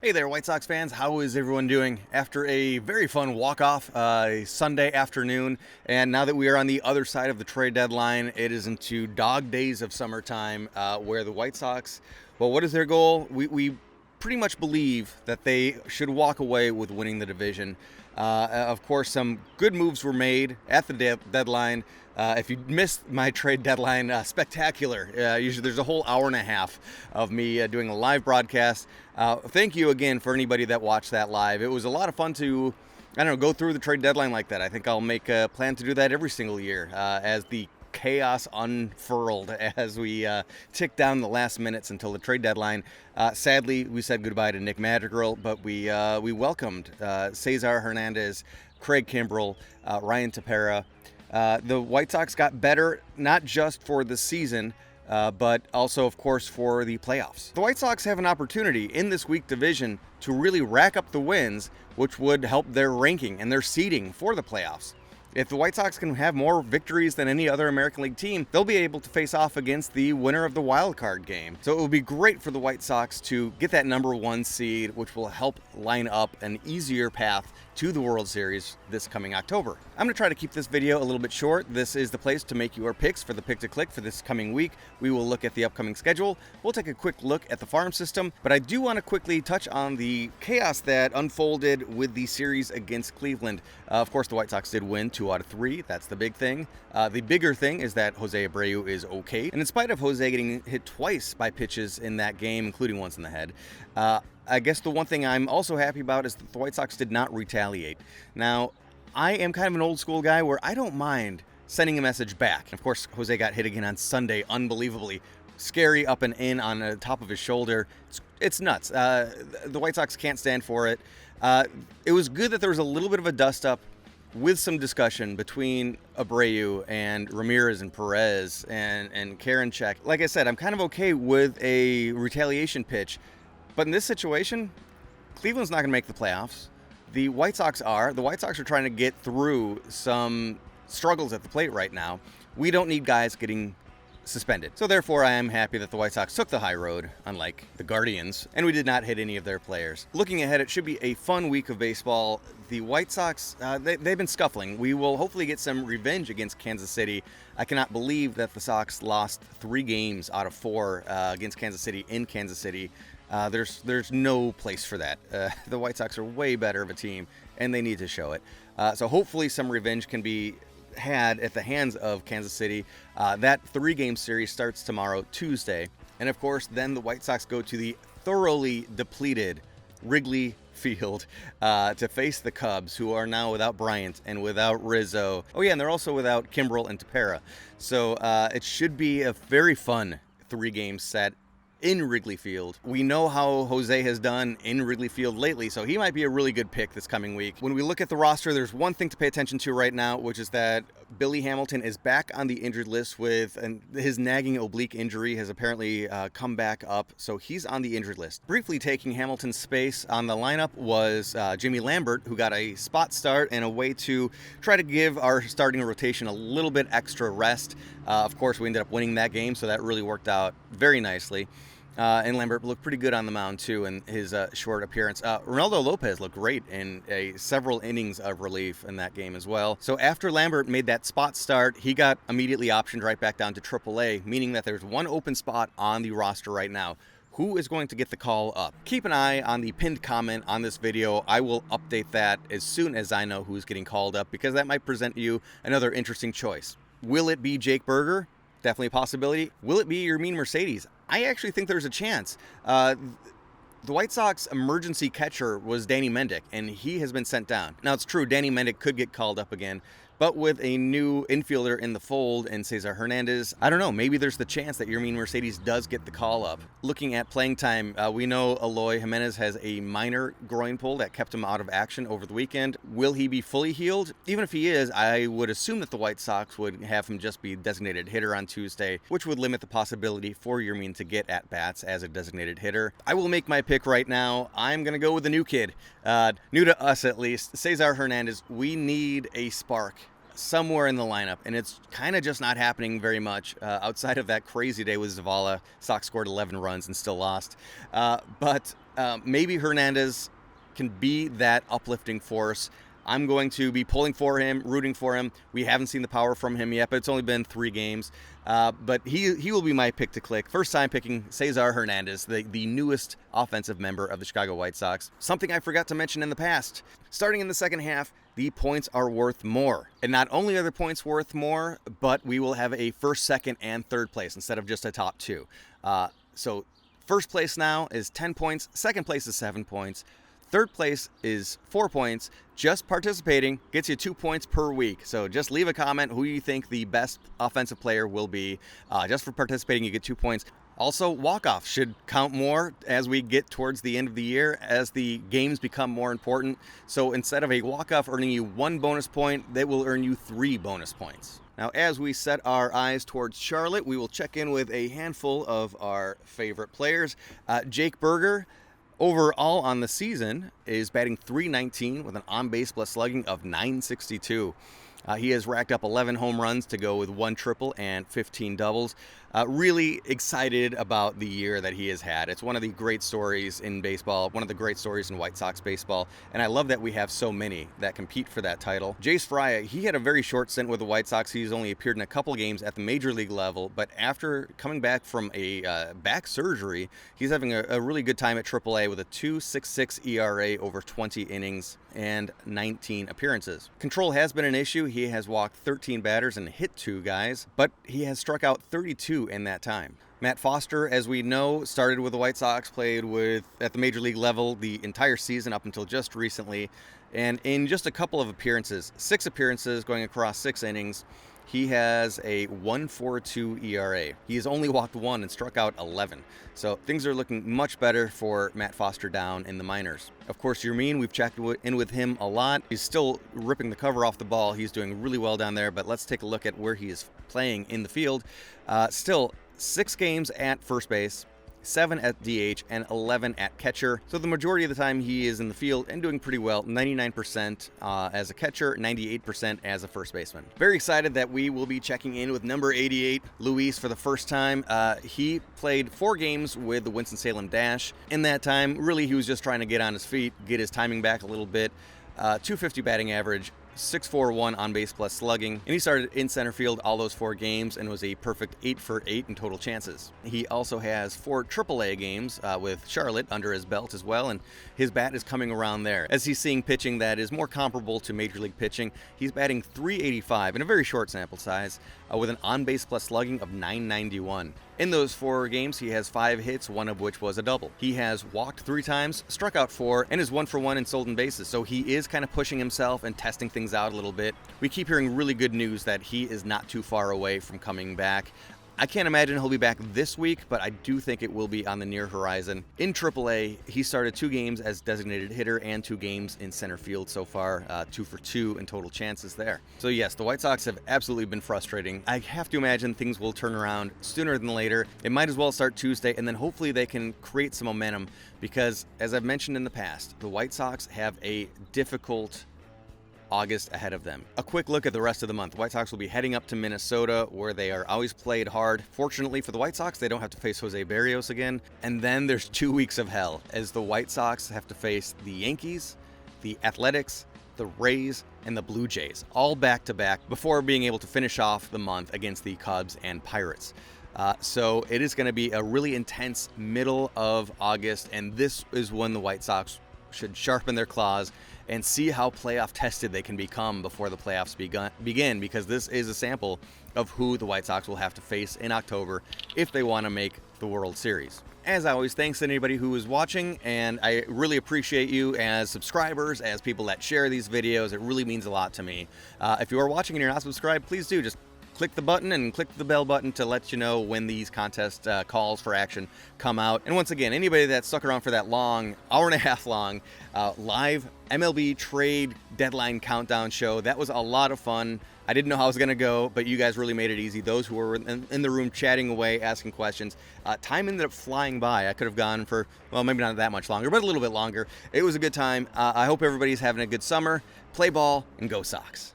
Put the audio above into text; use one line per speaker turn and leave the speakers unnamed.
Hey there, White Sox fans. How is everyone doing? After a very fun walk-off Sunday afternoon, and now that we are on the other side of the trade deadline, it is into dog days of summertime where the White Sox, well, what is their goal? We pretty much believe that they should walk away with winning the division. Of course, some good moves were made at the deadline. If you missed my trade deadline spectacular, usually there's a whole hour and a half of me doing a live broadcast. Thank you again for anybody that watched that live. It was a lot of fun to, go through the trade deadline like that. I think I'll make a plan to do that every single year as the chaos unfurled as we tick down the last minutes until the trade deadline. Sadly, we said goodbye to Nick Madrigal, but we welcomed Cesar Hernandez, Craig Kimbrell, Ryan Tepera. The White Sox got better, not just for the season, but also, of course, for the playoffs. The White Sox have an opportunity in this weak division to really rack up the wins, which would help their ranking and their seeding for the playoffs. If the White Sox can have more victories than any other American League team, they'll be able to face off against the winner of the wild card game. So it would be great for the White Sox to get that number one seed, which will help line up an easier path to the World Series this coming October. I'm going to try to keep this video a little bit short. This is the place to make your picks for the pick to click for this coming week. We will look at the upcoming schedule. We'll take a quick look at the farm system, but I do want to quickly touch on the chaos that unfolded with the series against Cleveland. Of course, the White Sox did win 2 out of 3. That's the big thing. The bigger thing is that Jose Abreu is okay. And in spite of Jose getting hit twice by pitches in that game, including once in the head, I guess the one thing I'm also happy about is that the White Sox did not retaliate. Now, I am kind of an old school guy where I don't mind sending a message back. Of course, Jose got hit again on Sunday, unbelievably scary, up and in on the top of his shoulder. It's nuts. The White Sox can't stand for it. It was good that there was a little bit of a dust-up with some discussion between Abreu and Ramirez and Perez and Karinchak. Like I said, I'm kind of okay with a retaliation pitch. But in this situation, Cleveland's not going to make the playoffs. The White Sox are. The White Sox are trying to get through some struggles at the plate right now. We don't need guys getting suspended. So therefore, I am happy that the White Sox took the high road, unlike the Guardians, and we did not hit any of their players. Looking ahead, it should be a fun week of baseball. The White Sox, they've been scuffling. We will hopefully get some revenge against Kansas City. I cannot believe that the Sox lost 3 games out of 4 against Kansas City in Kansas City. There's no place for that. The White Sox are way better of a team, and they need to show it. So hopefully some revenge can be had at the hands of Kansas City. That 3-game series starts tomorrow, Tuesday. And of course, then the White Sox go to the thoroughly depleted Wrigley Field to face the Cubs, who are now without Bryant and without Rizzo. Oh yeah, and they're also without Kimbrell and Tepera. So it should be a very fun 3-game set in Wrigley Field. We know how Jose has done in Wrigley Field lately, so he might be a really good pick this coming week. When we look at the roster, there's one thing to pay attention to right now, which is that Billy Hamilton is back on the injured list and his nagging oblique injury has apparently come back up, so he's on the injured list. Briefly taking Hamilton's space on the lineup was Jimmy Lambert, who got a spot start and a way to try to give our starting rotation a little bit extra rest. Of course, we ended up winning that game, so that really worked out very nicely. And Lambert looked pretty good on the mound, too, in his short appearance. Ronaldo Lopez looked great in several innings of relief in that game as well. So after Lambert made that spot start, he got immediately optioned right back down to AAA, meaning that there's one open spot on the roster right now. Who is going to get the call up? Keep an eye on the pinned comment on this video. I will update that as soon as I know who's getting called up, because that might present you another interesting choice. Will it be Jake Berger? Definitely a possibility. Will it be Yermin Mercedes? I actually think there's a chance. The White Sox emergency catcher was Danny Mendick, and he has been sent down. Now, it's true, Danny Mendick could get called up again, but with a new infielder in the fold and Cesar Hernandez, I don't know, maybe there's the chance that Yermin Mercedes does get the call up. Looking at playing time, we know Eloy Jimenez has a minor groin pull that kept him out of action over the weekend. Will he be fully healed? Even if he is, I would assume that the White Sox would have him just be designated hitter on Tuesday, which would limit the possibility for Yermin to get at-bats as a designated hitter. I will make my pick right now. I'm going to go with the new kid, new to us at least, Cesar Hernandez. We need a spark somewhere in the lineup, and it's kind of just not happening very much outside of that crazy day with Zavala. Sox scored 11 runs and still lost. But maybe Hernandez can be that uplifting force. I'm going to be pulling for him, rooting for him. We haven't seen the power from him yet, but it's only been 3 games. But he will be my pick to click. First time picking Cesar Hernandez, the newest offensive member of the Chicago White Sox. Something I forgot to mention in the past. Starting in the second half, the points are worth more. And not only are the points worth more, but we will have a first, second, and third place instead of just a top 2. So first place now is 10 points. Second place is 7 points. Third place is 4 points. Just participating gets you 2 points per week. So just leave a comment who you think the best offensive player will be. Just for participating, you get 2 points. Also, walk-off should count more as we get towards the end of the year, as the games become more important. So instead of a walk-off earning you 1 bonus point, they will earn you 3 bonus points. Now, as we set our eyes towards Charlotte, we will check in with a handful of our favorite players. Jake Berger, overall on the season, is batting .319 with an on-base plus slugging of .962. He has racked up 11 home runs to go with 1 triple and 15 doubles. Really excited about the year that he has had. It's one of the great stories in baseball, one of the great stories in White Sox baseball, and I love that we have so many that compete for that title. Jace Fry, he had a very short stint with the White Sox. He's only appeared in a couple games at the major league level, but after coming back from a back surgery, he's having a really good time at AAA with a 2.66 ERA over 20 innings and 19 appearances. Control has been an issue. He has walked 13 batters and hit 2 guys, but he has struck out 32 in that time. Matt Foster, as we know, started with the White Sox, played at the major league level the entire season up until just recently, and in just a couple of appearances, 6 appearances going across 6 innings, he has a 1.42 ERA. He has only walked 1 and struck out 11. So things are looking much better for Matt Foster down in the minors. Of course, Yermin, we've checked in with him a lot. He's still ripping the cover off the ball. He's doing really well down there, but let's take a look at where he is playing in the field. Still 6 games at first base, 7 at DH, and 11 at catcher. So the majority of the time he is in the field and doing pretty well, 99% as a catcher, 98% as a first baseman. Very excited that we will be checking in with number 88, Luis, for the first time. He played 4 games with the Winston-Salem Dash. In that time, really, he was just trying to get on his feet, get his timing back a little bit. .250 batting average, .641 on base plus slugging, and he started in center field all those 4 games and was a perfect 8 for 8 in total chances. He also has 4 AAA games with Charlotte under his belt as well, and his bat is coming around there. As he's seeing pitching that is more comparable to major league pitching, he's batting .385 in a very short sample size with an on base plus slugging of .991. In those 4 games, he has 5 hits, 1 of which was a double. He has walked 3 times, struck out 4, and is 1 for 1 in stolen bases. So he is kind of pushing himself and testing things out a little bit. We keep hearing really good news that he is not too far away from coming back. I can't imagine he'll be back this week, but I do think it will be on the near horizon. In AAA, he started 2 games as designated hitter and 2 games in center field so far, 2 for 2 in total chances there. So yes, the White Sox have absolutely been frustrating. I have to imagine things will turn around sooner than later. It might as well start Tuesday, and then hopefully they can create some momentum because, as I've mentioned in the past, the White Sox have a difficult August ahead of them. A quick look at the rest of the month. White Sox will be heading up to Minnesota, where they are always played hard. Fortunately for the White Sox, they don't have to face Jose Barrios again. And then there's 2 weeks of hell, as the White Sox have to face the Yankees, the Athletics, the Rays, and the Blue Jays, all back-to-back, before being able to finish off the month against the Cubs and Pirates. So it is going to be a really intense middle of August, and this is when the White Sox should sharpen their claws and see how playoff tested they can become before the playoffs begin, because this is a sample of who the White Sox will have to face in October if they want to make the World Series. As always, thanks to anybody who is watching, and I really appreciate you as subscribers, as people that share these videos. It really means a lot to me. If you are watching and you're not subscribed, please do. Just click the button and click the bell button to let you know when these contest calls for action come out. And once again, anybody that stuck around for that long, hour and a half long, live MLB trade deadline countdown show, that was a lot of fun. I didn't know how it was going to go, but you guys really made it easy. Those who were in the room chatting away, asking questions. Time ended up flying by. I could have gone for, well, maybe not that much longer, but a little bit longer. It was a good time. I hope everybody's having a good summer. Play ball and go Sox.